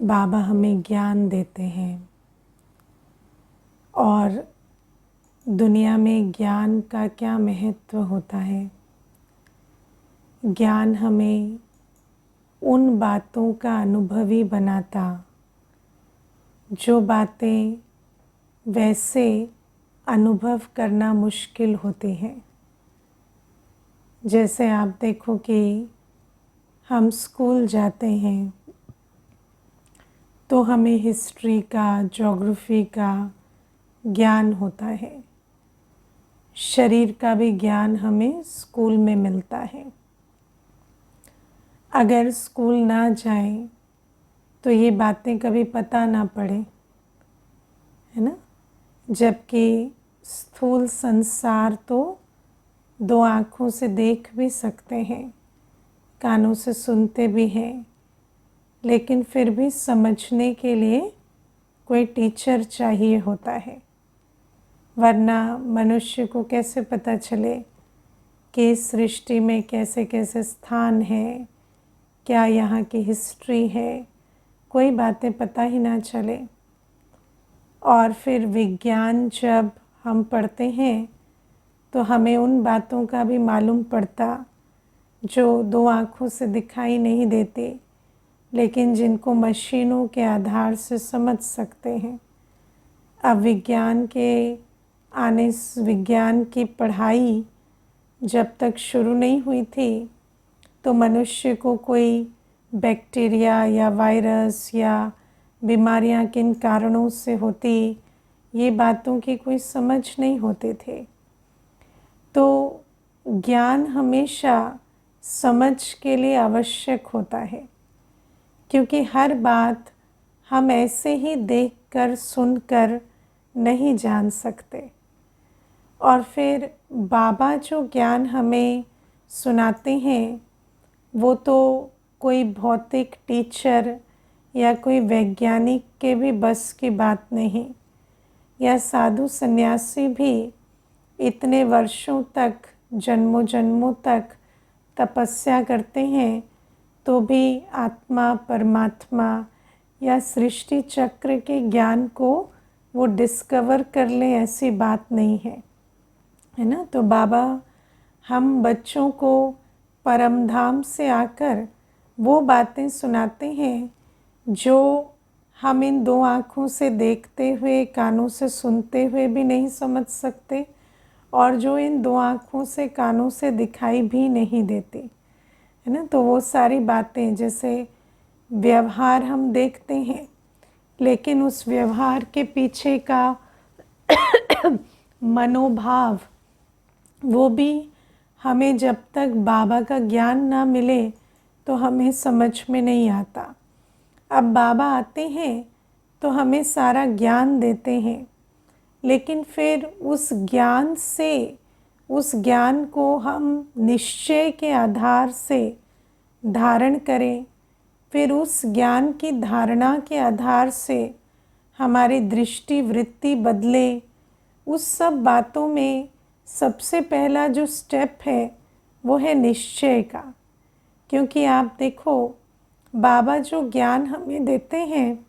बाबा हमें ज्ञान देते हैं और दुनिया में ज्ञान का क्या महत्व होता है। ज्ञान हमें उन बातों का अनुभवी बनाता जो बातें वैसे अनुभव करना मुश्किल होती हैं। जैसे आप देखो कि हम स्कूल जाते हैं तो हमें हिस्ट्री का, ज्योग्राफी का ज्ञान होता है। शरीर का भी ज्ञान हमें स्कूल में मिलता है। अगर स्कूल ना जाएं तो ये बातें कभी पता ना पड़े, है ना। जबकि स्थूल संसार तो दो आँखों से देख भी सकते हैं, कानों से सुनते भी हैं, लेकिन फिर भी समझने के लिए कोई टीचर चाहिए होता है। वरना मनुष्य को कैसे पता चले कि इस सृष्टि में कैसे कैसे स्थान है, क्या यहाँ की हिस्ट्री है, कोई बातें पता ही ना चले। और फिर विज्ञान जब हम पढ़ते हैं तो हमें उन बातों का भी मालूम पड़ता जो दो आँखों से दिखाई नहीं देते, लेकिन जिनको मशीनों के आधार से समझ सकते हैं। अब विज्ञान की पढ़ाई जब तक शुरू नहीं हुई थी तो मनुष्य को कोई बैक्टीरिया या वायरस या बीमारियां किन कारणों से होती, ये बातों की कोई समझ नहीं होते थे। तो ज्ञान हमेशा समझ के लिए आवश्यक होता है, क्योंकि हर बात हम ऐसे ही देखकर सुनकर नहीं जान सकते। और फिर बाबा जो ज्ञान हमें सुनाते हैं वो तो कोई भौतिक टीचर या कोई वैज्ञानिक के भी बस की बात नहीं, या साधु सन्यासी भी इतने वर्षों तक, जन्मों जन्मों तक तपस्या करते हैं तो भी आत्मा, परमात्मा या सृष्टि चक्र के ज्ञान को वो डिस्कवर कर लें, ऐसी बात नहीं है, है ना। तो बाबा हम बच्चों को परम धाम से आकर वो बातें सुनाते हैं जो हम इन दो आँखों से देखते हुए, कानों से सुनते हुए भी नहीं समझ सकते, और जो इन दो आँखों से, कानों से दिखाई भी नहीं देती, है ना। तो वो सारी बातें, जैसे व्यवहार हम देखते हैं, लेकिन उस व्यवहार के पीछे का मनोभाव, वो भी हमें जब तक बाबा का ज्ञान ना मिले तो हमें समझ में नहीं आता। अब बाबा आते हैं तो हमें सारा ज्ञान देते हैं, लेकिन फिर उस ज्ञान को हम निश्चय के आधार से धारण करें, फिर उस ज्ञान की धारणा के आधार से हमारी दृष्टि वृत्ति बदले। उस सब बातों में सबसे पहला जो स्टेप है वो है निश्चय का। क्योंकि आप देखो, बाबा जो ज्ञान हमें देते हैं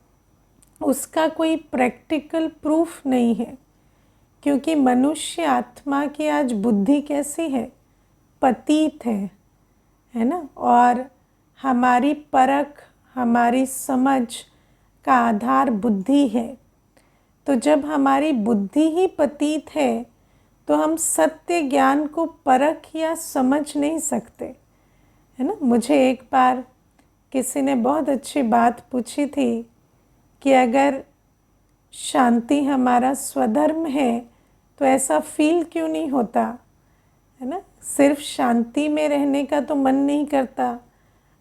उसका कोई प्रैक्टिकल प्रूफ नहीं है, क्योंकि मनुष्य आत्मा की आज बुद्धि कैसी है, पतित है ना। और हमारी परख, हमारी समझ का आधार बुद्धि है। तो जब हमारी बुद्धि ही पतित है तो हम सत्य ज्ञान को परख या समझ नहीं सकते, है ना। मुझे एक बार किसी ने बहुत अच्छी बात पूछी थी कि अगर शांति हमारा स्वधर्म है तो ऐसा फील क्यों नहीं होता, है ना। सिर्फ शांति में रहने का तो मन नहीं करता।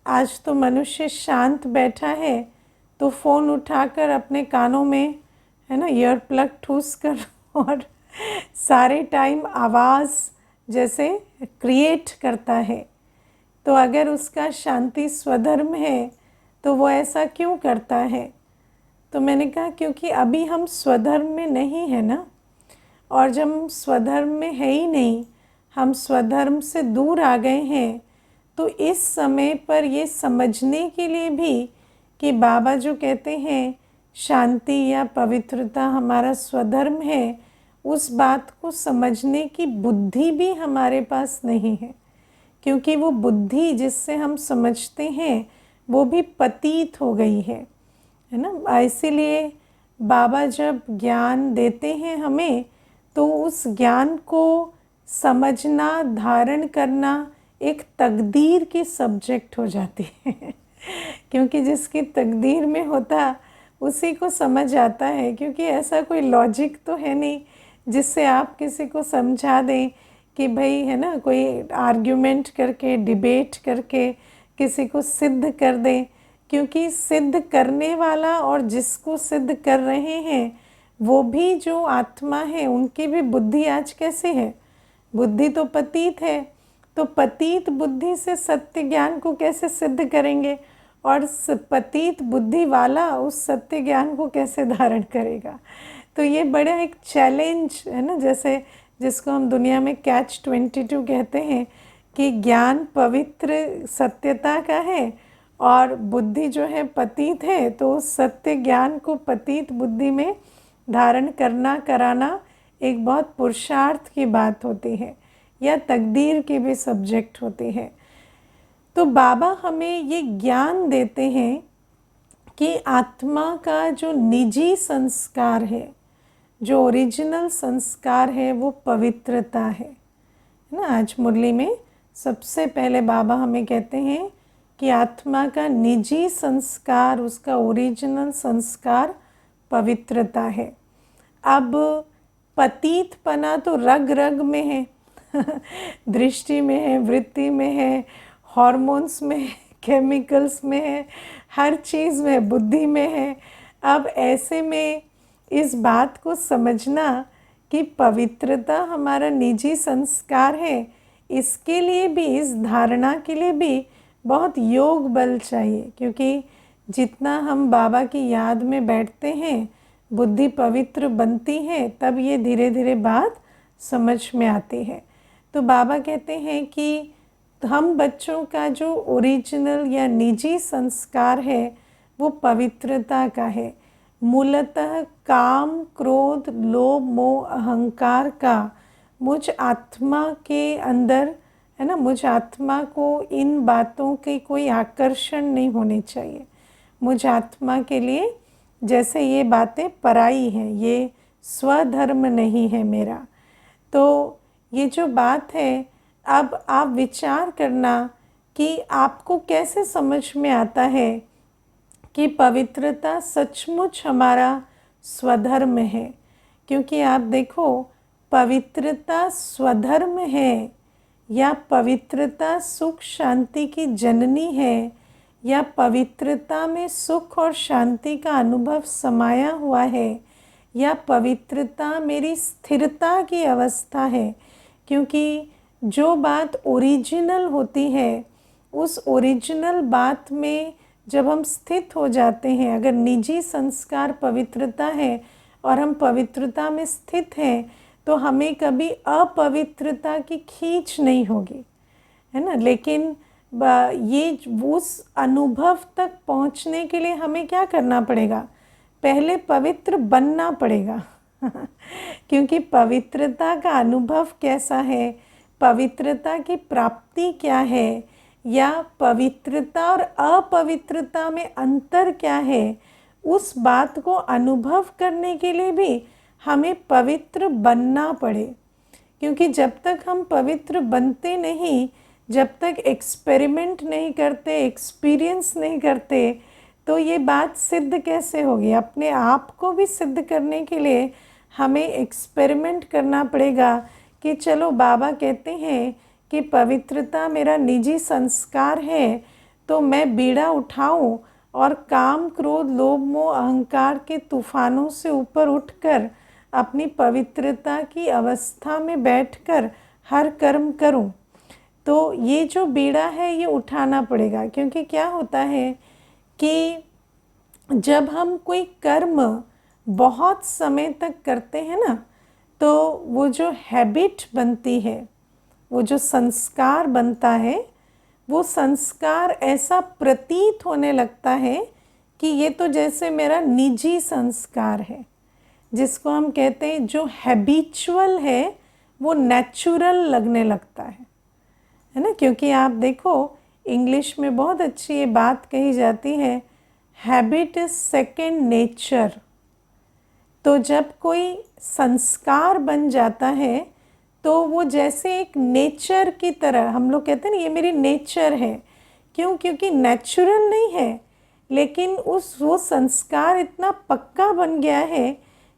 आज तो मनुष्य शांत बैठा है तो फ़ोन उठाकर अपने कानों में, है ना, ईयर प्लग ठूस कर और सारे टाइम आवाज़ जैसे क्रिएट करता है। तो अगर उसका शांति स्वधर्म है तो वो ऐसा क्यों करता है। तो मैंने कहा क्योंकि अभी हम स्वधर्म में नहीं है ना, और जब हम स्वधर्म में है ही नहीं, हम स्वधर्म से दूर आ गए हैं, तो इस समय पर ये समझने के लिए भी कि बाबा जो कहते हैं शांति या पवित्रता हमारा स्वधर्म है, उस बात को समझने की बुद्धि भी हमारे पास नहीं है, क्योंकि वो बुद्धि जिससे हम समझते हैं वो भी पतित हो गई है ना। इसीलिए बाबा जब ज्ञान देते हैं हमें, तो उस ज्ञान को समझना, धारण करना एक तकदीर की सब्जेक्ट हो जाती है क्योंकि जिसकी तकदीर में होता उसी को समझ आता है, क्योंकि ऐसा कोई लॉजिक तो है नहीं जिससे आप किसी को समझा दें कि भाई है ना, कोई आर्ग्यूमेंट करके, डिबेट करके किसी को सिद्ध कर दें, क्योंकि सिद्ध करने वाला और जिसको सिद्ध कर रहे हैं वो भी जो आत्मा है, उनकी भी बुद्धि आज कैसे है, बुद्धि तो पतित है। तो पतित बुद्धि से सत्य ज्ञान को कैसे सिद्ध करेंगे, और पतित बुद्धि वाला उस सत्य ज्ञान को कैसे धारण करेगा। तो ये बड़ा एक चैलेंज है ना, जैसे जिसको हम दुनिया में Catch-22 कहते हैं कि ज्ञान पवित्र सत्यता का है और बुद्धि जो है पतित है, तो उस सत्य ज्ञान को पतित बुद्धि में धारण करना, कराना एक बहुत पुरुषार्थ की बात होती है, या तकदीर की भी सब्जेक्ट होती है। तो बाबा हमें ये ज्ञान देते हैं कि आत्मा का जो निजी संस्कार है, जो ओरिजिनल संस्कार है, वो पवित्रता है ना। आज मुरली में सबसे पहले बाबा हमें कहते हैं कि आत्मा का निजी संस्कार, उसका ओरिजिनल संस्कार पवित्रता है। अब पतितपना तो रग रग में है दृष्टि में है, वृत्ति में है, हॉर्मोन्स में है, केमिकल्स में है, हर चीज़ में, बुद्धि में है। अब ऐसे में इस बात को समझना कि पवित्रता हमारा निजी संस्कार है, इसके लिए भी, इस धारणा के लिए भी बहुत योग बल चाहिए, क्योंकि जितना हम बाबा की याद में बैठते हैं, बुद्धि पवित्र बनती है, तब ये धीरे धीरे बात समझ में आती है। तो बाबा कहते हैं कि हम बच्चों का जो ओरिजिनल या निजी संस्कार है वो पवित्रता का है। मूलतः काम, क्रोध, लोभ, मोह, अहंकार का मुझ आत्मा के अंदर है ना, मुझ आत्मा को इन बातों के कोई आकर्षण नहीं होने चाहिए। मुझ आत्मा के लिए जैसे ये बातें पराई हैं, ये स्वधर्म नहीं है मेरा। तो ये जो बात है, अब आप विचार करना कि आपको कैसे समझ में आता है कि पवित्रता सचमुच हमारा स्वधर्म है। क्योंकि आप देखो, पवित्रता स्वधर्म है या पवित्रता सुख शांति की जननी है, या पवित्रता में सुख और शांति का अनुभव समाया हुआ है, या पवित्रता मेरी स्थिरता की अवस्था है। क्योंकि जो बात ओरिजिनल होती है, उस ओरिजिनल बात में जब हम स्थित हो जाते हैं, अगर निजी संस्कार पवित्रता है और हम पवित्रता में स्थित हैं, तो हमें कभी अपवित्रता की खींच नहीं होगी, है ना। लेकिन ये उस अनुभव तक पहुंचने के लिए हमें क्या करना पड़ेगा, पहले पवित्र बनना पड़ेगा क्योंकि पवित्रता का अनुभव कैसा है, पवित्रता की प्राप्ति क्या है, या पवित्रता और अपवित्रता में अंतर क्या है, उस बात को अनुभव करने के लिए भी हमें पवित्र बनना पड़े। क्योंकि जब तक हम पवित्र बनते नहीं, जब तक एक्सपेरिमेंट नहीं करते, एक्सपीरियंस नहीं करते, तो ये बात सिद्ध कैसे होगी। अपने आप को भी सिद्ध करने के लिए हमें एक्सपेरिमेंट करना पड़ेगा कि चलो बाबा कहते हैं कि पवित्रता मेरा निजी संस्कार है, तो मैं बीड़ा उठाऊं और काम, क्रोध, लोभ, मोह, अहंकार के तूफानों से ऊपर उठकर अपनी पवित्रता की अवस्था में बैठकर हर कर्म करूं। तो ये जो बीड़ा है ये उठाना पड़ेगा। क्योंकि क्या होता है कि जब हम कोई कर्म बहुत समय तक करते हैं ना, तो वो जो हैबिट बनती है, वो जो संस्कार बनता है, वो संस्कार ऐसा प्रतीत होने लगता है कि ये तो जैसे मेरा निजी संस्कार है, जिसको हम कहते हैं जो हैबिचुअल है वो नेचुरल लगने लगता है ना। क्योंकि आप देखो इंग्लिश में बहुत अच्छी ये बात कही जाती है, हैबिट इज सेकेंड नेचर। तो जब कोई संस्कार बन जाता है तो वो जैसे एक नेचर की तरह, हम लोग कहते हैं ना ये मेरी नेचर है। क्यों? क्योंकि नेचुरल नहीं है, लेकिन वो संस्कार इतना पक्का बन गया है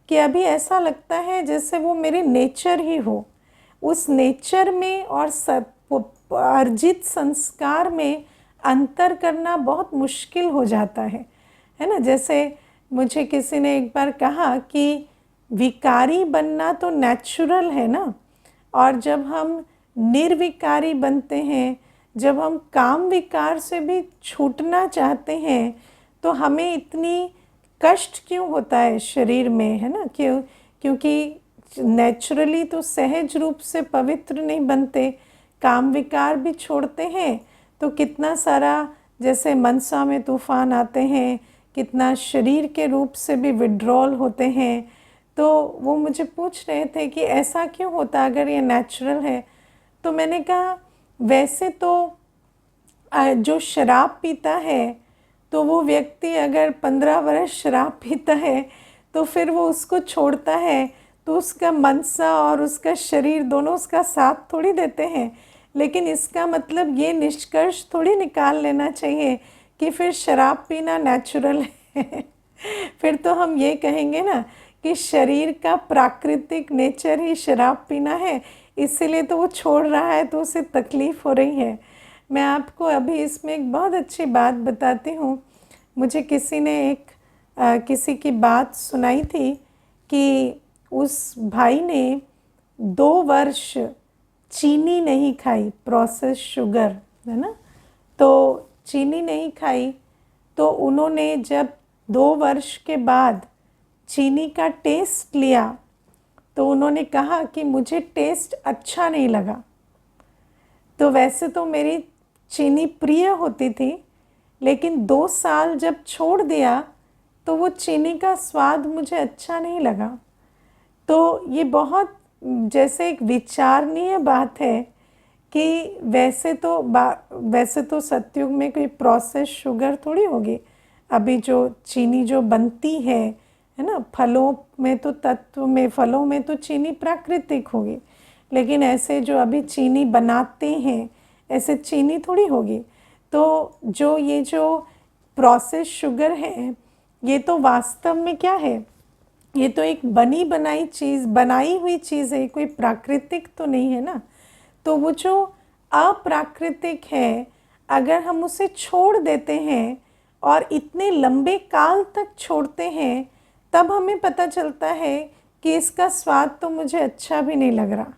कि अभी ऐसा लगता है जैसे वो मेरे नेचर ही हो। उस नेचर में और अर्जित संस्कार में अंतर करना बहुत मुश्किल हो जाता है ना। जैसे मुझे किसी ने एक बार कहा कि विकारी बनना तो नेचुरल है ना, और जब हम निर्विकारी बनते हैं, जब हम काम विकार से भी छूटना चाहते हैं, तो हमें इतनी कष्ट क्यों होता है शरीर में, है ना। क्योंकि नेचुरली तो सहज रूप से पवित्र नहीं बनते, काम विकार भी छोड़ते हैं, तो कितना सारा जैसे मनसा में तूफान आते हैं, कितना शरीर के रूप से भी विड्रॉल होते हैं। तो वो मुझे पूछ रहे थे कि ऐसा क्यों होता अगर ये नेचुरल है। तो मैंने कहा वैसे तो जो शराब पीता है, तो वो व्यक्ति अगर 15 वर्ष शराब पीता है तो फिर वो उसको छोड़ता है, तो उसका मनसा और उसका शरीर दोनों उसका साथ थोड़ी देते हैं। लेकिन इसका मतलब ये निष्कर्ष थोड़ी निकाल लेना चाहिए कि फिर शराब पीना नेचुरल है। फिर तो हम ये कहेंगे ना कि शरीर का प्राकृतिक नेचर ही शराब पीना है, इसीलिए तो वो छोड़ रहा है, तो उसे तकलीफ़ हो रही है। मैं आपको अभी इसमें एक बहुत अच्छी बात बताती हूँ। मुझे किसी ने किसी की बात सुनाई थी कि उस भाई ने 2 वर्ष चीनी नहीं खाई, प्रोसेस शुगर, है ना। तो चीनी नहीं खाई, तो उन्होंने जब 2 वर्ष के बाद चीनी का टेस्ट लिया तो उन्होंने कहा कि मुझे टेस्ट अच्छा नहीं लगा। तो वैसे तो मेरी चीनी प्रिय होती थी, लेकिन 2 साल जब छोड़ दिया तो वो चीनी का स्वाद मुझे अच्छा नहीं लगा। तो ये बहुत जैसे एक विचारणीय बात है कि वैसे तो सतयुग में कोई प्रोसेस शुगर थोड़ी होगी। अभी जो चीनी जो बनती है ना, फलों में तो फलों में तो चीनी प्राकृतिक होगी, लेकिन ऐसे जो अभी चीनी बनाते हैं ऐसे चीनी थोड़ी होगी। तो ये जो प्रोसेस शुगर है, ये तो वास्तव में क्या है, ये तो एक बनाई हुई चीज़ है, कोई प्राकृतिक तो नहीं है ना। तो वो जो अप्राकृतिक है, अगर हम उसे छोड़ देते हैं और इतने लंबे काल तक छोड़ते हैं, तब हमें पता चलता है कि इसका स्वाद तो मुझे अच्छा भी नहीं लग रहा।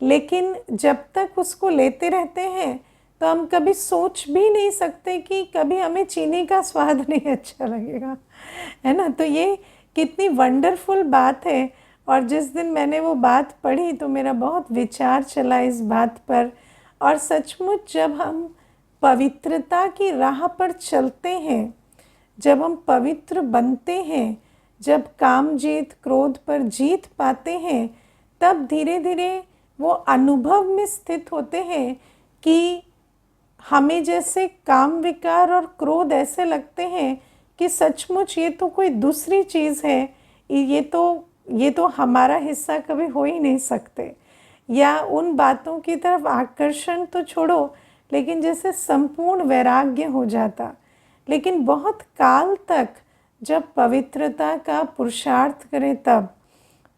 लेकिन जब तक उसको लेते रहते हैं तो हम कभी सोच भी नहीं सकते कि कभी हमें चीनी का स्वाद नहीं अच्छा लगेगा, है ना। तो ये कितनी वंडरफुल बात है। और जिस दिन मैंने वो बात पढ़ी तो मेरा बहुत विचार चला इस बात पर। और सचमुच जब हम पवित्रता की राह पर चलते हैं, जब हम पवित्र बनते हैं, जब काम जीत क्रोध पर जीत पाते हैं, तब धीरे धीरे वो अनुभव में स्थित होते हैं कि हमें जैसे काम विकार और क्रोध ऐसे लगते हैं कि सचमुच ये तो कोई दूसरी चीज़ है, ये तो हमारा हिस्सा कभी हो ही नहीं सकते। या उन बातों की तरफ आकर्षण तो छोड़ो, लेकिन जैसे संपूर्ण वैराग्य हो जाता। लेकिन बहुत काल तक जब पवित्रता का पुरुषार्थ करें तब,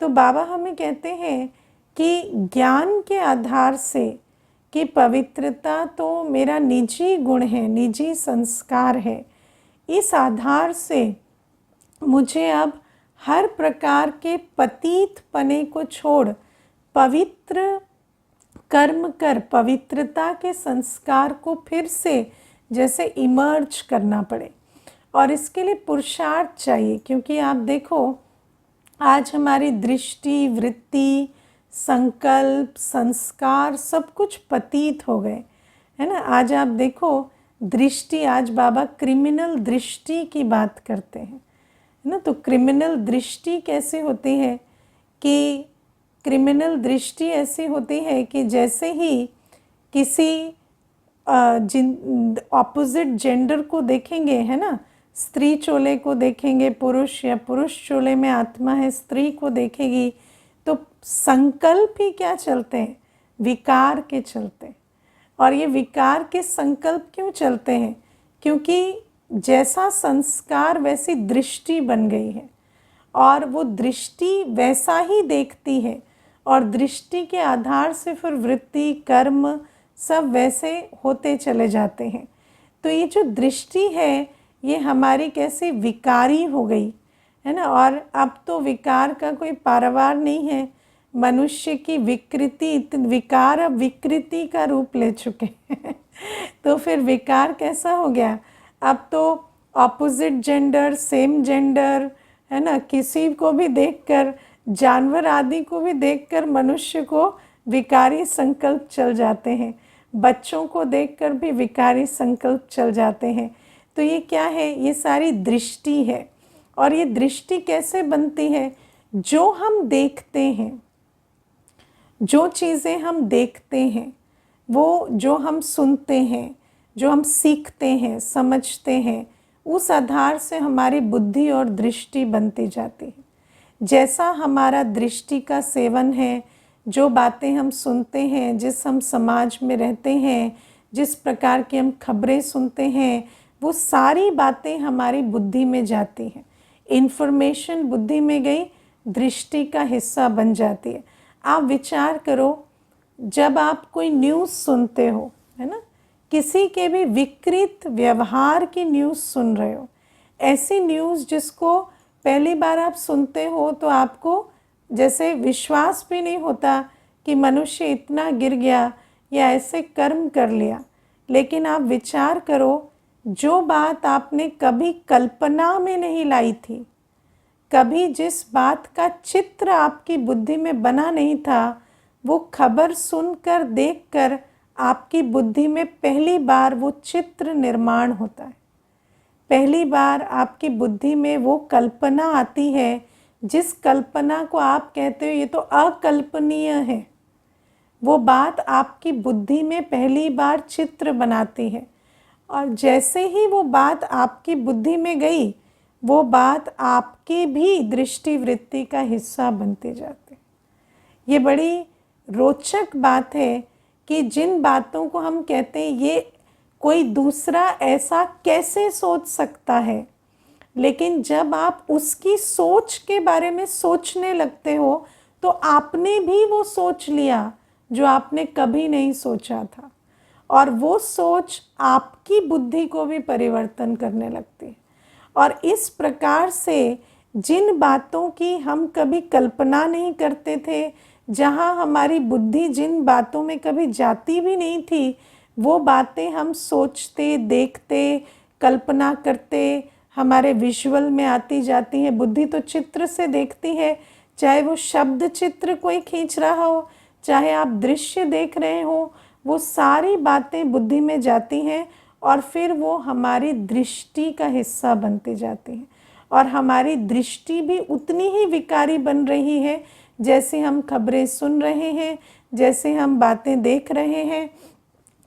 तो बाबा हमें कहते हैं कि ज्ञान के आधार से कि पवित्रता तो मेरा निजी गुण है, निजी संस्कार है, इस आधार से मुझे अब हर प्रकार के पतित पने को छोड़ पवित्र कर्म कर पवित्रता के संस्कार को फिर से जैसे इमर्ज करना पड़े। और इसके लिए पुरुषार्थ चाहिए, क्योंकि आप देखो आज हमारी दृष्टि, वृत्ति, संकल्प, संस्कार सब कुछ पतित हो गए, है ना। आज आप देखो दृष्टि, आज बाबा क्रिमिनल दृष्टि की बात करते हैं, है ना। तो क्रिमिनल दृष्टि कैसे होती है कि क्रिमिनल दृष्टि ऐसी होती है कि जैसे ही किसी जिन ऑपोजिट जेंडर को देखेंगे, है ना, स्त्री चोले को देखेंगे पुरुष, या पुरुष चोले में आत्मा है स्त्री को देखेगी, तो संकल्प ही क्या चलते हैं, विकार के चलते हैं। और ये विकार के संकल्प क्यों चलते हैं, क्योंकि जैसा संस्कार वैसी दृष्टि बन गई है, और वो दृष्टि वैसा ही देखती है, और दृष्टि के आधार से फिर वृत्ति कर्म सब वैसे होते चले जाते हैं। तो ये जो दृष्टि है ये हमारी कैसी विकारी हो गई, है ना। और अब तो विकार का कोई पारावार नहीं है, मनुष्य की विकृति, विकार अब विकृति का रूप ले चुके हैं तो फिर विकार कैसा हो गया, अब तो ऑपोजिट जेंडर, सेम जेंडर, है ना, किसी को भी देखकर, जानवर आदि को भी देखकर मनुष्य को विकारी संकल्प चल जाते हैं, बच्चों को देखकर भी विकारी संकल्प चल जाते हैं। तो ये क्या है, ये सारी दृष्टि है। और ये दृष्टि कैसे बनती है, जो हम देखते हैं, जो चीज़ें हम देखते हैं, वो जो हम सुनते हैं, जो हम सीखते हैं, समझते हैं, उस आधार से हमारी बुद्धि और दृष्टि बनती जाती है। जैसा हमारा दृष्टि का सेवन है, जो बातें हम सुनते हैं, जिस हम समाज में रहते हैं, जिस प्रकार की हम खबरें सुनते हैं, वो सारी बातें हमारी बुद्धि में जाती हैं। इन्फॉर्मेशन बुद्धि में गई, दृष्टि का हिस्सा बन जाती है। आप विचार करो, जब आप कोई न्यूज़ सुनते हो, है ना, किसी के भी विकृत व्यवहार की न्यूज़ सुन रहे हो, ऐसी न्यूज़ जिसको पहली बार आप सुनते हो तो आपको जैसे विश्वास भी नहीं होता कि मनुष्य इतना गिर गया या ऐसे कर्म कर लिया। लेकिन आप विचार करो, जो बात आपने कभी कल्पना में नहीं लाई थी, कभी जिस बात का चित्र आपकी बुद्धि में बना नहीं था, वो खबर सुनकर, देखकर आपकी बुद्धि में पहली बार वो चित्र निर्माण होता है। पहली बार आपकी बुद्धि में वो कल्पना आती है, जिस कल्पना को आप कहते हो ये तो अकल्पनीय है, वो बात आपकी बुद्धि में पहली बार चित्र बनाती है। और जैसे ही वो बात आपकी बुद्धि में गई, वो बात आपकी भी दृष्टि वृत्ति का हिस्सा बनती जाती है। ये बड़ी रोचक बात है कि जिन बातों को हम कहते हैं ये कोई दूसरा ऐसा कैसे सोच सकता है, लेकिन जब आप उसकी सोच के बारे में सोचने लगते हो तो आपने भी वो सोच लिया जो आपने कभी नहीं सोचा था, और वो सोच आपकी बुद्धि को भी परिवर्तन करने लगती है। और इस प्रकार से जिन बातों की हम कभी कल्पना नहीं करते थे, जहाँ हमारी बुद्धि जिन बातों में कभी जाती भी नहीं थी, वो बातें हम सोचते, देखते, कल्पना करते, हमारे विजुअल में आती जाती हैं। बुद्धि तो चित्र से देखती है, चाहे वो शब्द चित्र कोई खींच रहा हो, चाहे आप दृश्य देख रहे हो, वो सारी बातें बुद्धि में जाती हैं और फिर वो हमारी दृष्टि का हिस्सा बनती जाती हैं। और हमारी दृष्टि भी उतनी ही विकारी बन रही है जैसे हम खबरें सुन रहे हैं, जैसे हम बातें देख रहे हैं।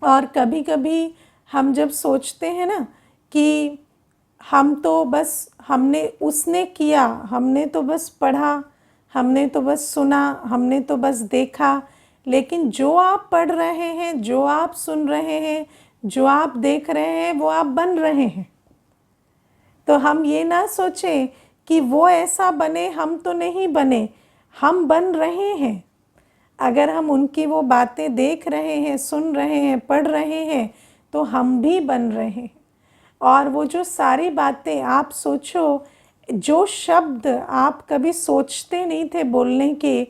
और कभी कभी हम जब सोचते हैं ना कि हम तो बस, हमने, उसने किया, हमने तो बस पढ़ा, हमने तो बस सुना, हमने तो बस देखा, लेकिन जो आप पढ़ रहे हैं, जो आप सुन रहे हैं, जो आप देख रहे हैं, वो आप बन रहे हैं। तो हम ये ना सोचें कि वो ऐसा बने, हम तो नहीं बने, हम बन रहे हैं। अगर हम उनकी वो बातें देख रहे हैं, सुन रहे हैं, पढ़ रहे हैं, तो हम भी बन रहे हैं। और वो जो सारी बातें आप सोचो, जो शब्द आप कभी सोचते नहीं थे बोलने के,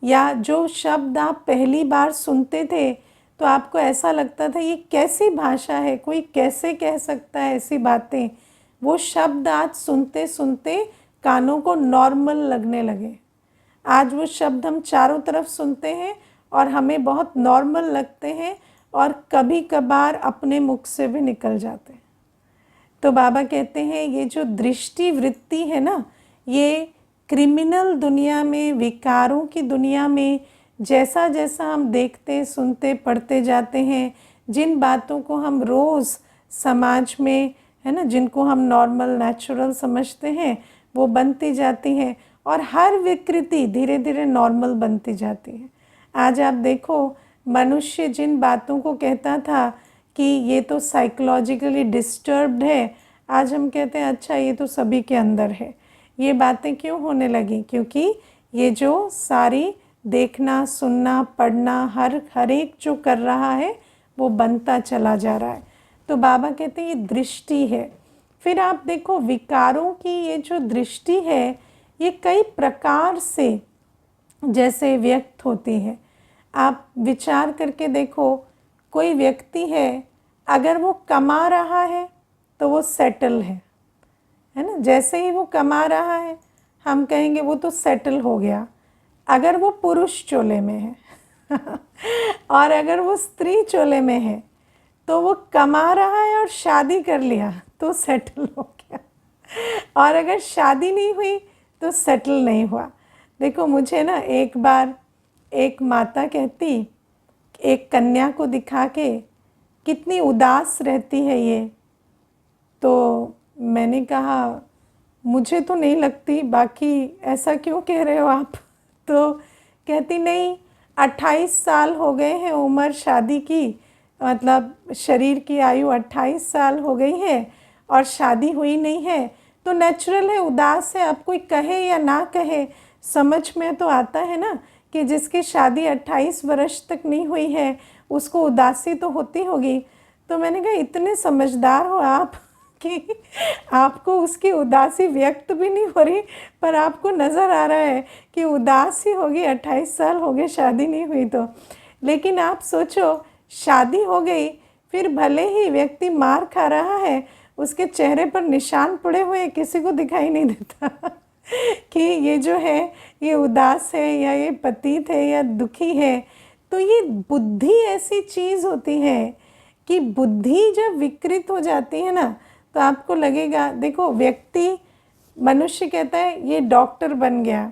या जो शब्द आप पहली बार सुनते थे तो आपको ऐसा लगता था ये कैसी भाषा है, कोई कैसे कह सकता है ऐसी बातें, वो शब्द आज सुनते सुनते कानों को नॉर्मल लगने लगे। आज वो शब्द हम चारों तरफ सुनते हैं और हमें बहुत नॉर्मल लगते हैं, और कभी कभार अपने मुख से भी निकल जाते हैं। तो बाबा कहते हैं ये जो दृष्टि वृत्ति है ना, ये क्रिमिनल दुनिया में, विकारों की दुनिया में जैसा जैसा हम देखते, सुनते, पढ़ते जाते हैं, जिन बातों को हम रोज़ समाज में, है ना, जिनको हम नॉर्मल, नेचुरल समझते हैं, वो बनती जाती हैं और हर विकृति धीरे धीरे नॉर्मल बनती जाती है। आज आप देखो, मनुष्य जिन बातों को कहता था कि ये तो साइकोलॉजिकली डिस्टर्ब्ड है, आज हम कहते हैं अच्छा ये तो सभी के अंदर है। ये बातें क्यों होने लगी? क्योंकि ये जो सारी देखना, सुनना, पढ़ना, हर एक जो कर रहा है वो बनता चला जा रहा है। तो बाबा कहते हैं ये दृष्टि है। फिर आप देखो, विकारों की ये जो दृष्टि है ये कई प्रकार से जैसे व्यक्त होती है। आप विचार करके देखो, कोई व्यक्ति है, अगर वो कमा रहा है तो वो सेटल है ना। जैसे ही वो कमा रहा है हम कहेंगे वो तो सेटल हो गया। अगर वो पुरुष चोले में है और अगर वो स्त्री चोले में है तो वो कमा रहा है और शादी कर लिया तो सेटल हो गया, और अगर शादी नहीं हुई तो सेटल नहीं हुआ। देखो, मुझे ना एक बार एक माता कहती, एक कन्या को दिखा के, कितनी उदास रहती है ये। तो मैंने कहा मुझे तो नहीं लगती, बाकी ऐसा क्यों कह रहे हो आप? तो कहती नहीं, 28 साल हो गए हैं उम्र शादी की, मतलब शरीर की आयु 28 साल हो गई है और शादी हुई नहीं है, तो नेचुरल है, उदास है। अब कोई कहे या ना कहे, समझ में तो आता है ना कि जिसकी शादी 28 वर्ष तक नहीं हुई है उसको उदासी तो होती होगी। तो मैंने कहा इतने समझदार हो आप कि आपको उसकी उदासी व्यक्त भी नहीं हो रही, पर आपको नज़र आ रहा है कि उदास ही होगी, 28 साल हो गए शादी नहीं हुई तो। लेकिन आप सोचो, शादी हो गई, फिर भले ही व्यक्ति मार खा रहा है, उसके चेहरे पर निशान पड़े हुए किसी को दिखाई नहीं देता कि ये जो है ये उदास है या ये पतित है या दुखी है। तो ये बुद्धि ऐसी चीज़ होती है कि बुद्धि जब विकृत हो जाती है ना, तो आपको लगेगा, देखो व्यक्ति, मनुष्य कहता है ये डॉक्टर बन गया,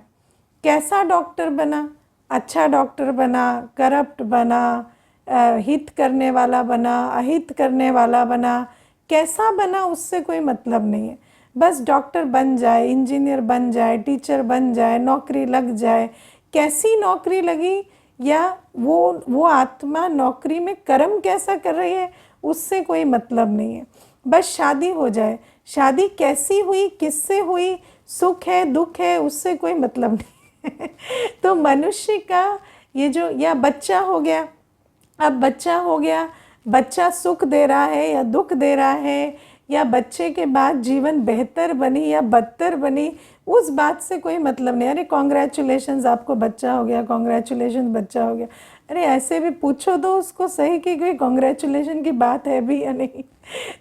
कैसा डॉक्टर बना? अच्छा डॉक्टर बना, करप्ट बना, हित करने वाला बना, अहित करने वाला बना, कैसा बना उससे कोई मतलब नहीं है। बस डॉक्टर बन जाए, इंजीनियर बन जाए, टीचर बन जाए, नौकरी लग जाए। कैसी नौकरी लगी या वो आत्मा नौकरी में कर्म कैसा कर रही है उससे कोई मतलब नहीं है। बस शादी हो जाए, शादी कैसी हुई, किससे हुई, सुख है दुख है, उससे कोई मतलब नहीं है। तो मनुष्य का ये जो, या बच्चा हो गया, अब बच्चा हो गया, बच्चा सुख दे रहा है या दुख दे रहा है, या बच्चे के बाद जीवन बेहतर बनी या बदतर बनी, उस बात से कोई मतलब नहीं। अरे कॉन्ग्रेचुलेशंस, आपको बच्चा हो गया, कॉन्ग्रेचुलेशंस बच्चा हो गया। अरे ऐसे भी पूछो तो उसको सही कि कोई कॉन्ग्रेचुलेशन की बात है भी या नहीं।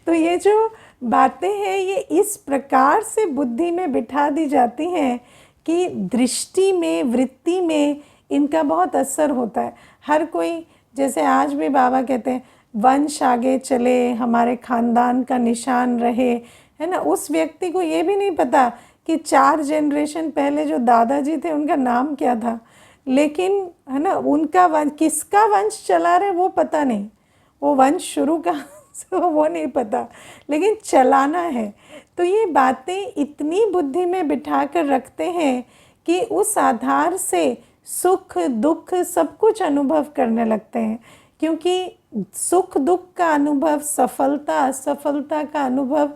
तो ये जो बातें हैं ये इस प्रकार से बुद्धि में बिठा दी जाती हैं कि दृष्टि में, वृत्ति में इनका बहुत असर होता है। हर कोई, जैसे आज भी बाबा कहते हैं वंश आगे चले, हमारे खानदान का निशान रहे, है ना। उस व्यक्ति को ये भी नहीं पता कि 4 जनरेशन पहले जो दादाजी थे उनका नाम क्या था, लेकिन है ना उनका वंश, किसका वंश चला रहे वो पता नहीं, वो वंश शुरू कहाँ से वो नहीं पता, लेकिन चलाना है। तो ये बातें इतनी बुद्धि में बिठा कर रखते हैं कि उस आधार से सुख दुख सब कुछ अनुभव करने लगते हैं। क्योंकि सुख दुख का अनुभव, सफलता असफलता का अनुभव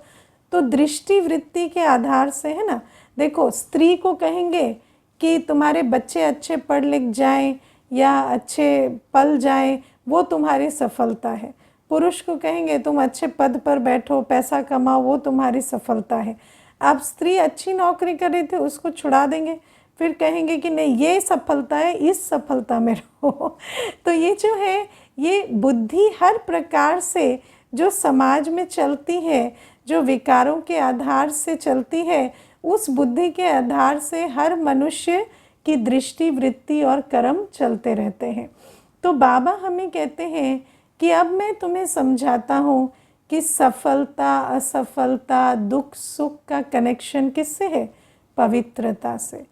तो दृष्टि वृत्ति के आधार से है ना। देखो, स्त्री को कहेंगे कि तुम्हारे बच्चे अच्छे पढ़ लिख जाएं या अच्छे पल जाएं, वो तुम्हारी सफलता है। पुरुष को कहेंगे तुम अच्छे पद पर बैठो, पैसा कमाओ, वो तुम्हारी सफलता है। अब स्त्री अच्छी नौकरी कर रही थी, उसको छुड़ा देंगे, फिर कहेंगे कि नहीं ये सफलता है, इस सफलता में रहो। तो ये जो है, ये बुद्धि हर प्रकार से जो समाज में चलती है, जो विकारों के आधार से चलती है, उस बुद्धि के आधार से हर मनुष्य की दृष्टि वृत्ति और कर्म चलते रहते हैं। तो बाबा हमें कहते हैं कि अब मैं तुम्हें समझाता हूँ कि सफलता असफलता दुख सुख का कनेक्शन किससे है? पवित्रता से।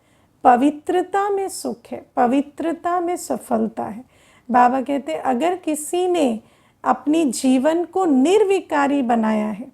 पवित्रता में सुख है, पवित्रता में सफलता है। बाबा कहते अगर किसी ने अपनी जीवन को निर्विकारी बनाया है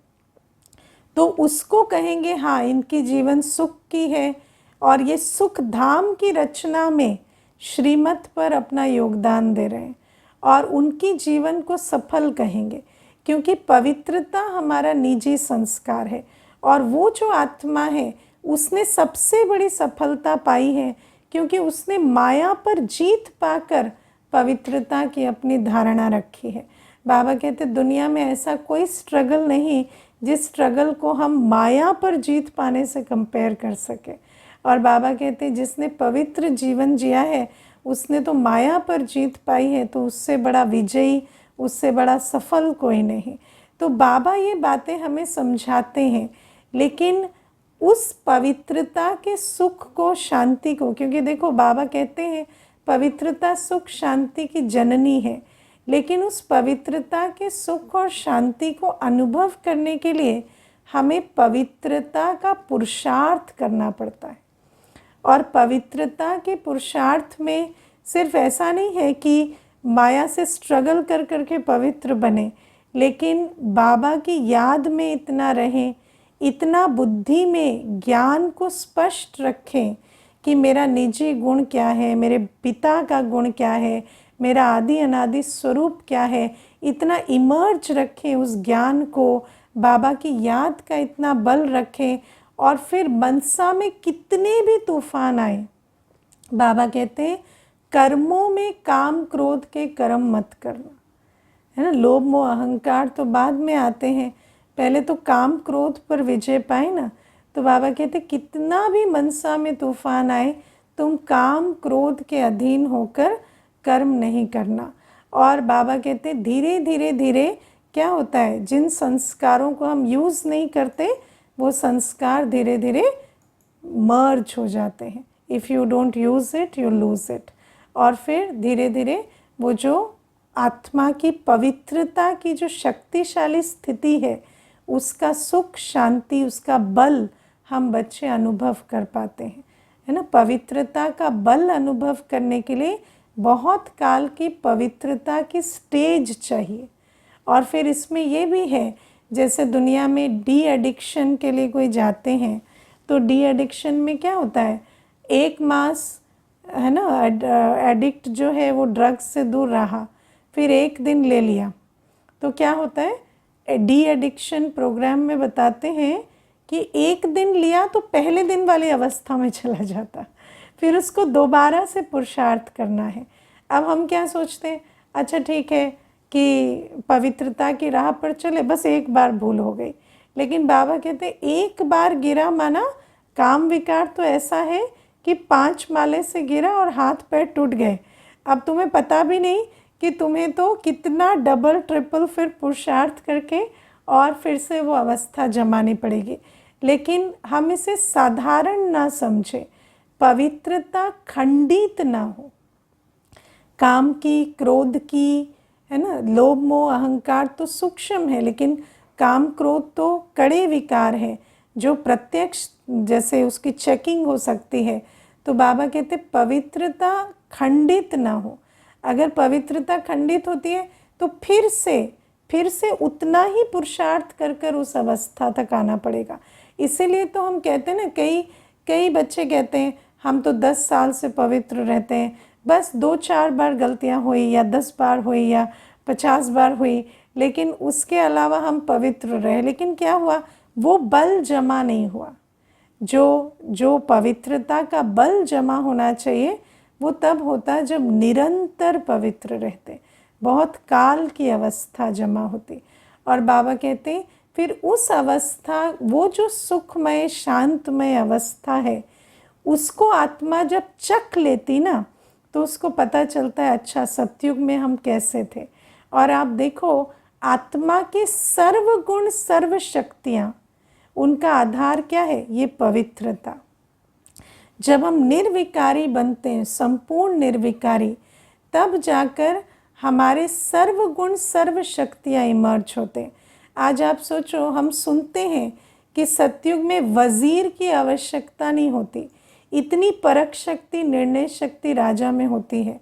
तो उसको कहेंगे हाँ इनकी जीवन सुख की है और ये सुख धाम की रचना में श्रीमत पर अपना योगदान दे रहे हैं, और उनकी जीवन को सफल कहेंगे, क्योंकि पवित्रता हमारा निजी संस्कार है। और वो जो आत्मा है उसने सबसे बड़ी सफलता पाई है, क्योंकि उसने माया पर जीत पाकर पवित्रता की अपनी धारणा रखी है। बाबा कहते दुनिया में ऐसा कोई स्ट्रगल नहीं जिस स्ट्रगल को हम माया पर जीत पाने से कंपेयर कर सके। और बाबा कहते जिसने पवित्र जीवन जिया है उसने तो माया पर जीत पाई है, तो उससे बड़ा विजयी, उससे बड़ा सफल कोई नहीं। तो बाबा ये बातें हमें समझाते हैं, लेकिन उस पवित्रता के सुख को, शांति को, क्योंकि देखो बाबा कहते हैं पवित्रता सुख शांति की जननी है, लेकिन उस पवित्रता के सुख और शांति को अनुभव करने के लिए हमें पवित्रता का पुरुषार्थ करना पड़ता है। और पवित्रता के पुरुषार्थ में सिर्फ ऐसा नहीं है कि माया से स्ट्रगल कर करके पवित्र बने, लेकिन बाबा की याद में इतना रहें, इतना बुद्धि में ज्ञान को स्पष्ट रखें कि मेरा निजी गुण क्या है, मेरे पिता का गुण क्या है, मेरा आदि अनादि स्वरूप क्या है, इतना इमर्ज रखें उस ज्ञान को, बाबा की याद का इतना बल रखें। और फिर मनसा में कितने भी तूफान आए, बाबा कहते हैं कर्मों में काम क्रोध के कर्म मत करना, है ना। लोभ मोह अहंकार तो बाद में आते हैं, पहले तो काम क्रोध पर विजय पाए ना। तो बाबा कहते कितना भी मनसा में तूफान आए, तुम काम क्रोध के अधीन होकर कर्म नहीं करना। और बाबा कहते धीरे धीरे धीरे क्या होता है, जिन संस्कारों को हम यूज़ नहीं करते वो संस्कार धीरे धीरे मर्ज हो जाते हैं। If you don't use it you lose it. और फिर धीरे धीरे वो जो आत्मा की पवित्रता की जो शक्तिशाली स्थिति है, उसका सुख शांति, उसका बल हम बच्चे अनुभव कर पाते हैं, है ना। पवित्रता का बल अनुभव करने के लिए बहुत काल की पवित्रता की स्टेज चाहिए। और फिर इसमें ये भी है, जैसे दुनिया में डी एडिक्शन के लिए कोई जाते हैं, तो डी एडिक्शन में क्या होता है, एक मास है ना एडिक्ट जो है वो ड्रग्स से दूर रहा, फिर एक दिन ले लिया, तो क्या होता है, डी एडिक्शन प्रोग्राम में बताते हैं कि एक दिन लिया तो पहले दिन वाली अवस्था में चला जाता, फिर उसको दोबारा से पुरुषार्थ करना है। अब हम क्या सोचते हैं, अच्छा ठीक है कि पवित्रता की राह पर चले, बस एक बार भूल हो गई। लेकिन बाबा कहते एक बार गिरा माना काम विकार तो ऐसा है कि 5 माले से गिरा और हाथ पैर टूट गए। अब तुम्हें पता भी नहीं कि तुम्हें तो कितना डबल ट्रिपल फिर पुरुषार्थ करके और फिर से वो अवस्था जमानी पड़ेगी। लेकिन हम इसे साधारण ना समझे, पवित्रता खंडित ना हो। काम की, क्रोध की, है ना, लोभ मोह अहंकार तो सूक्ष्म है, लेकिन काम क्रोध तो कड़े विकार है जो प्रत्यक्ष जैसे उसकी चेकिंग हो सकती है। तो बाबा कहते पवित्रता खंडित ना हो। अगर पवित्रता खंडित होती है तो फिर से उतना ही पुरुषार्थ कर कर उस अवस्था तक आना पड़ेगा। इसीलिए तो हम कहते हैं ना, कई बच्चे कहते हैं हम तो 10 साल से पवित्र रहते हैं, बस 2-4 बार गलतियां हुई या 10 बार हुई या 50 बार हुई, लेकिन उसके अलावा हम पवित्र रहे। लेकिन क्या हुआ, वो बल जमा नहीं हुआ। जो पवित्रता का बल जमा होना चाहिए वो तब होता जब निरंतर पवित्र रहते, बहुत काल की अवस्था जमा होती। और बाबा कहते फिर उस अवस्था, वो जो सुखमय शांतमय अवस्था है, उसको आत्मा जब चख लेती ना तो उसको पता चलता है अच्छा सतयुग में हम कैसे थे। और आप देखो आत्मा के सर्वगुण सर्व शक्तियाँ, उनका आधार क्या है, ये पवित्रता। जब हम निर्विकारी बनते हैं, संपूर्ण निर्विकारी, तब जाकर हमारे सर्वगुण सर्व शक्तियाँ इमर्ज होते हैं। आज आप सोचो, हम सुनते हैं कि सतयुग में वज़ीर की आवश्यकता नहीं होती, इतनी परख शक्ति निर्णय शक्ति राजा में होती है।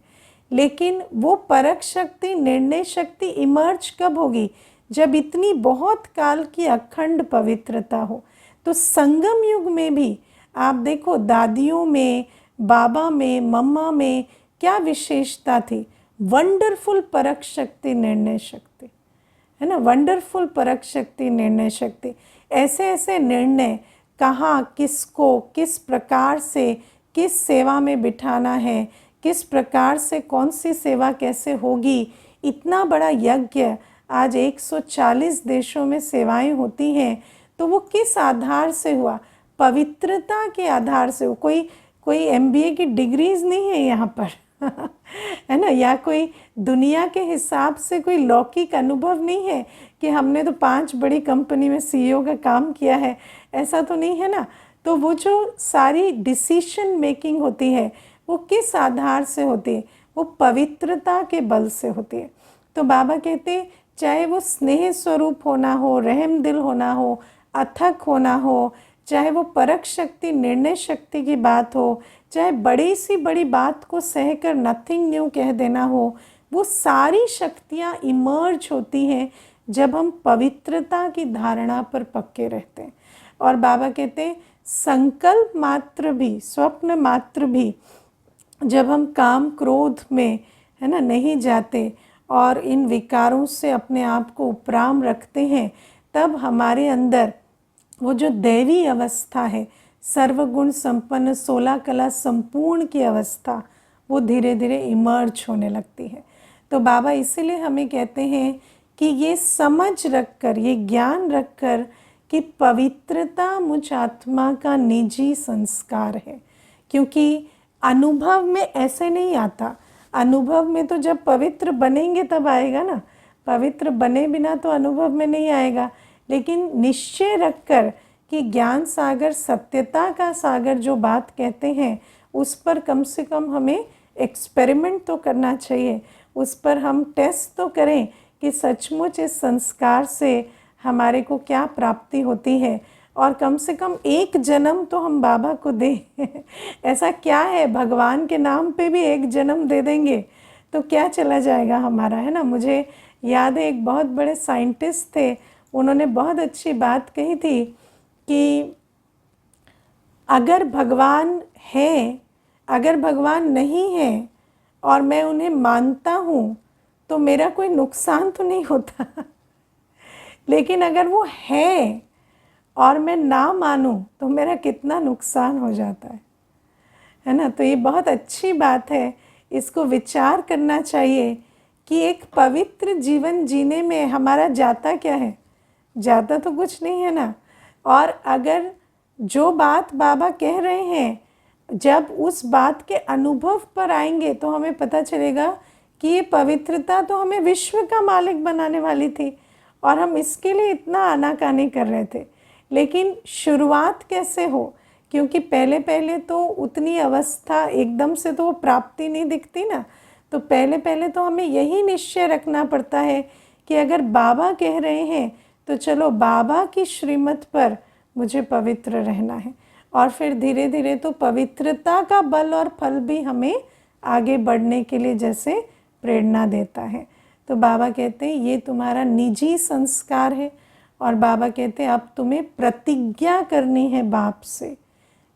लेकिन वो परख शक्ति निर्णय शक्ति इमर्ज कब होगी? जब इतनी बहुत काल की अखंड पवित्रता हो। तो संगम युग में भी आप देखो, दादियों में, बाबा में, मम्मा में क्या विशेषता थी? वंडरफुल परख शक्ति निर्णय शक्ति, है ना। वंडरफुल परख शक्ति निर्णय शक्ति। ऐसे ऐसे निर्णय, कहाँ किसको किस प्रकार से किस सेवा में बिठाना है, किस प्रकार से कौन सी सेवा कैसे होगी। इतना बड़ा यज्ञ, आज 140 देशों में सेवाएं होती हैं, तो वो किस आधार से हुआ? पवित्रता के आधार से। कोई MBA की डिग्रीज नहीं है यहाँ पर है ना, या कोई दुनिया के हिसाब से कोई लौकिक अनुभव नहीं है कि हमने तो 5 बड़ी कंपनी में CEO का काम किया है, ऐसा तो नहीं है ना। तो वो जो सारी डिसीशन मेकिंग होती है वो किस आधार से होती है? वो पवित्रता के बल से होती है। तो बाबा कहते, चाहे वो स्नेह स्वरूप होना हो, रहम दिल होना हो, अथक होना हो, चाहे वो परख शक्ति निर्णय शक्ति की बात हो, चाहे बड़ी सी बड़ी बात को सहकर नथिंग न्यू कह देना हो, वो सारी शक्तियाँ इमर्ज होती हैं जब हम पवित्रता की धारणा पर पक्के रहते हैं। और बाबा कहते हैं, संकल्प मात्र भी, स्वप्न मात्र भी जब हम काम क्रोध में, है ना, नहीं जाते और इन विकारों से अपने आप को उपराम रखते हैं, तब हमारे अंदर वो जो दैवी अवस्था है, सर्वगुण संपन्न 16 कला संपूर्ण की अवस्था, वो धीरे धीरे इमर्ज होने लगती है। तो बाबा इसीलिए हमें कहते हैं कि ये समझ रखकर, ये ज्ञान रखकर कि पवित्रता मुझ आत्मा का निजी संस्कार है। क्योंकि अनुभव में ऐसे नहीं आता। अनुभव में तो जब पवित्र बनेंगे तब आएगा ना, पवित्र बने बिना तो अनुभव में नहीं आएगा। लेकिन निश्चय रखकर कि ज्ञान सागर, सत्यता का सागर जो बात कहते हैं, उस पर कम से कम हमें एक्सपेरिमेंट तो करना चाहिए, उस पर हम टेस्ट तो करें कि सचमुच इस संस्कार से हमारे को क्या प्राप्ति होती है, और कम से कम एक जन्म तो हम बाबा को दें ऐसा क्या है, भगवान के नाम पे भी एक जन्म दे देंगे तो क्या चला जाएगा हमारा, है ना। मुझे याद है, एक बहुत बड़े साइंटिस्ट थे, उन्होंने बहुत अच्छी बात कही थी कि अगर भगवान है, अगर भगवान नहीं है और मैं उन्हें मानता हूँ तो मेरा कोई नुकसान तो नहीं होता लेकिन अगर वो है और मैं ना मानूं तो मेरा कितना नुकसान हो जाता है ना। तो ये बहुत अच्छी बात है, इसको विचार करना चाहिए कि एक पवित्र जीवन जीने में हमारा जाता क्या है? जाता तो कुछ नहीं है ना। और अगर जो बात बाबा कह रहे हैं, जब उस बात के अनुभव पर आएंगे तो हमें पता चलेगा कि ये पवित्रता तो हमें विश्व का मालिक बनाने वाली थी और हम इसके लिए इतना आनाकानी कर रहे थे। लेकिन शुरुआत कैसे हो? क्योंकि पहले पहले तो उतनी अवस्था एकदम से तो वो प्राप्ति नहीं दिखती ना। तो पहले पहले तो हमें यही निश्चय रखना पड़ता है कि अगर बाबा कह रहे हैं तो चलो बाबा की श्रीमत पर मुझे पवित्र रहना है। और फिर धीरे धीरे तो पवित्रता का बल और फल भी हमें आगे बढ़ने के लिए जैसे प्रेरणा देता है। तो बाबा कहते हैं ये तुम्हारा निजी संस्कार है। और बाबा कहते हैं अब तुम्हें प्रतिज्ञा करनी है बाप से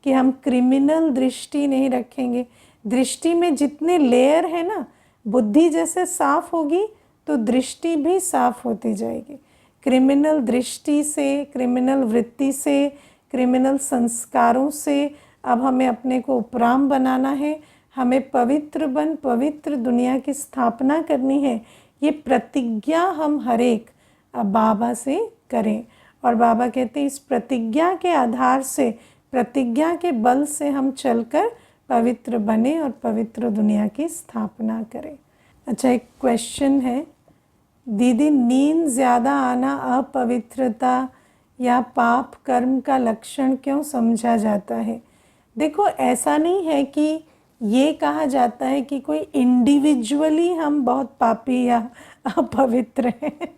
कि हम क्रिमिनल दृष्टि नहीं रखेंगे। दृष्टि में जितने लेयर है ना, बुद्धि जैसे साफ होगी तो दृष्टि भी साफ होती जाएगी। क्रिमिनल दृष्टि से, क्रिमिनल वृत्ति से, क्रिमिनल संस्कारों से अब हमें अपने को उपराम बनाना है। हमें पवित्र बन पवित्र दुनिया की स्थापना करनी है। ये प्रतिज्ञा हम हर एक बाबा से करें। और बाबा कहते हैं इस प्रतिज्ञा के आधार से, प्रतिज्ञा के बल से हम चलकर पवित्र बने और पवित्र दुनिया की स्थापना करें। अच्छा, एक क्वेश्चन है, दीदी नींद ज़्यादा आना अपवित्रता या पाप कर्म का लक्षण क्यों समझा जाता है? देखो, ऐसा नहीं है कि ये कहा जाता है कि कोई इंडिविजुअली हम बहुत पापी या अपवित्र हैं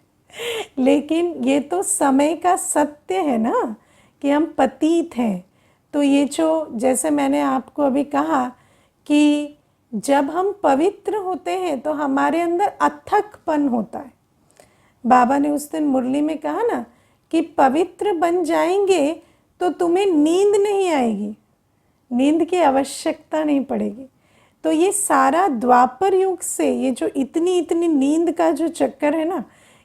लेकिन ये तो समय का सत्य है ना कि हम पतित हैं। तो ये जो जैसे मैंने आपको अभी कहा कि जब हम पवित्र होते हैं तो हमारे अंदर अथकपन होता है। बाबा ने उस दिन मुरली में कहा ना कि पवित्र बन जाएंगे तो तुम्हें नींद नहीं आएगी, नींद की आवश्यकता नहीं पड़ेगी। तो ये सारा द्वापर युग से ये जो इतनी इतनी नींद का जो चक्कर है ना,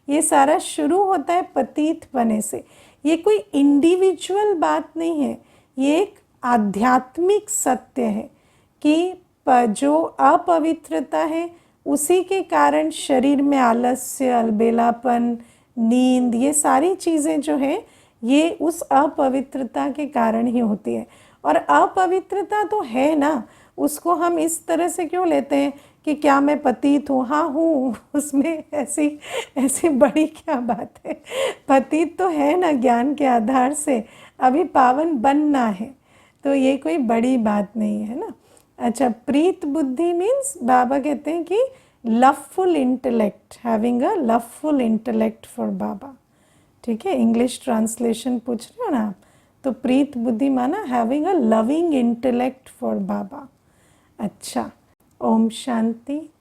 ये सारा शुरू होता है पतित बने से। ये कोई इंडिविजुअल बात नहीं है, ये एक आध्यात्मिक सत्य है कि जो अपवित्रता है उसी के कारण शरीर में आलस्य, अलबेलापन, नींद, ये सारी चीज़ें जो हैं ये उस अपवित्रता के कारण ही होती है। और अपवित्रता तो है ना, उसको हम इस तरह से क्यों लेते हैं कि क्या मैं पतित हूँ? हाँ हूँ, उसमें ऐसी बड़ी क्या बात है। पतित तो है ना ज्ञान के आधार से, अभी पावन बनना है, तो ये कोई बड़ी बात नहीं है ना। अच्छा, प्रीत बुद्धि मीन्स बाबा कहते हैं कि loveful intellect, having a loveful intellect for Baba. ठीक है, इंग्लिश ट्रांसलेशन पूछ रहे हो ना आप, तो प्रीत बुद्धि माना having a loving intellect for Baba. अच्छा, ओम शांति।